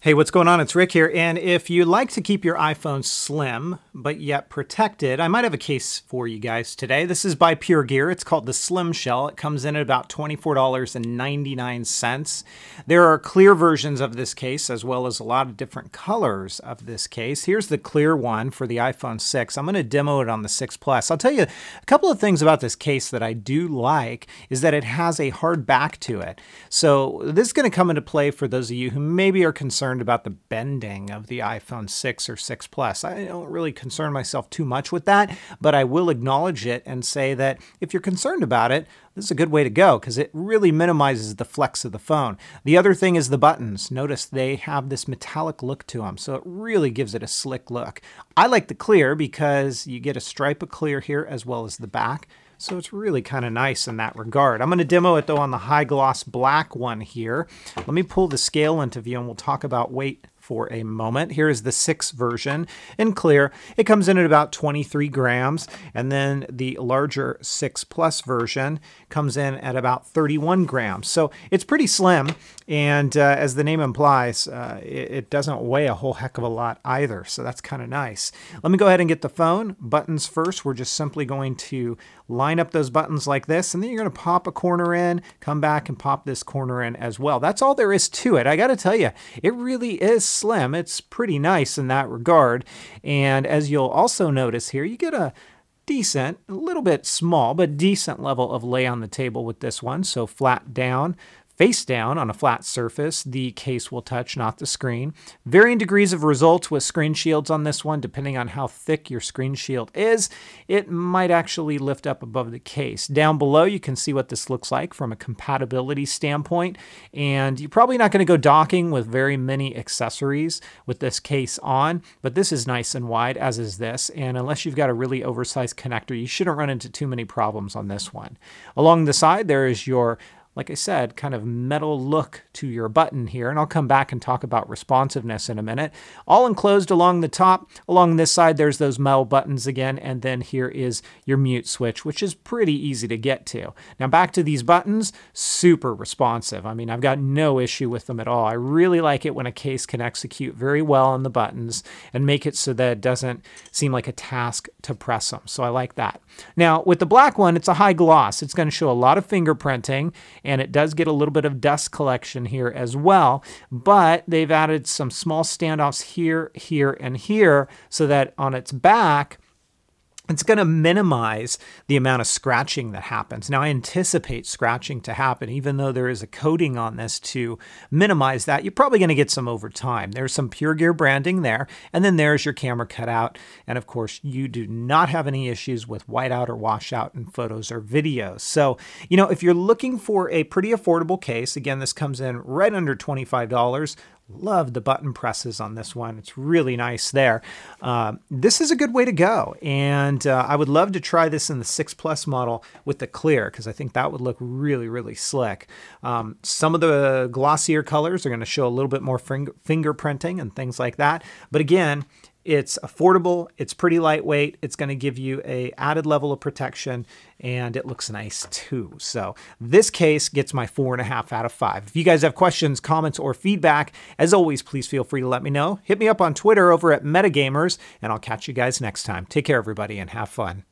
Hey, what's going on? It's Rick here. And if you like to keep your iPhone slim, but yet protected, I might have a case for you guys today. This is by PureGear. It's called the Slim Shell. It comes in at about $24.99. There are clear versions of this case, as well as a lot of different colors of this case. Here's the clear one for the iPhone 6. I'm going to demo it on the 6 Plus. I'll tell you a couple of things about this case that I do like is that it has a hard back to it. So this is going to come into play for those of you who maybe are concerned about the bending of the iPhone 6 or 6 Plus. I don't really concern myself too much with that, but I will acknowledge it and say that if you're concerned about it, this is a good way to go because it really minimizes the flex of the phone. The other thing is the buttons. Notice they have this metallic look to them, so it really gives it a slick look. I like the clear because you get a stripe of clear here as well as the back. So it's really kind of nice in that regard. I'm going to demo it though on the high gloss black one here. Let me pull the scale into view and we'll talk about weight for a moment. Here is the 6 version in clear. It comes in at about 23 grams, and then the larger 6 Plus version comes in at about 31 grams. So it's pretty slim, and as the name implies, it doesn't weigh a whole heck of a lot either, so that's kind of nice. Let me go ahead and get the phone. Buttons first. We're just simply going to line up those buttons like this, and then you're going to pop a corner in, come back and pop this corner in as well. That's all there is to it. I got to tell you, it really is slim. It's pretty nice in that regard. And as you'll also notice here, you get a decent, a little bit small, but decent level of lay on the table with this one. So flat down, face down on a flat surface, the case will touch, not the screen. Varying degrees of results with screen shields on this one, depending on how thick your screen shield is. It might actually lift up above the case. Down below, you can see what this looks like from a compatibility standpoint. And you're probably not going to go docking with very many accessories with this case on, but this is nice and wide, as is this. And unless you've got a really oversized connector, you shouldn't run into too many problems on this one. Along the side, there is your, like I said, kind of metal look to your button here, and I'll come back and talk about responsiveness in a minute. All enclosed along the top. Along this side, there's those metal buttons again, and then here is your mute switch, which is pretty easy to get to. Now back to these buttons, super responsive. I mean, I've got no issue with them at all. I really like it when a case can execute very well on the buttons and make it so that it doesn't seem like a task to press them. So I like that. Now with the black one, it's a high gloss. It's going to show a lot of fingerprinting, and it does get a little bit of dust collection here as well, but they've added some small standoffs here, here, and here so that on its back, it's going to minimize the amount of scratching that happens. Now, I anticipate scratching to happen, even though there is a coating on this to minimize that. You're probably going to get some over time. There's some PureGear branding there, and then there's your camera cutout. And of course, you do not have any issues with whiteout or washout in photos or videos. So, you know, if you're looking for a pretty affordable case, again, this comes in right under $25. Love the button presses on this one. It's really nice there. This is a good way to go. And I would love to try this in the 6 Plus model with the clear because I think that would look really, really slick. Some of the glossier colors are going to show a little bit more fingerprinting and things like that. But again, it's affordable, it's pretty lightweight, it's going to give you an added level of protection, and it looks nice too. So this case gets my 4.5 out of 5. If you guys have questions, comments, or feedback, as always, please feel free to let me know. Hit me up on Twitter over at metagamers, and I'll catch you guys next time. Take care, everybody, and have fun.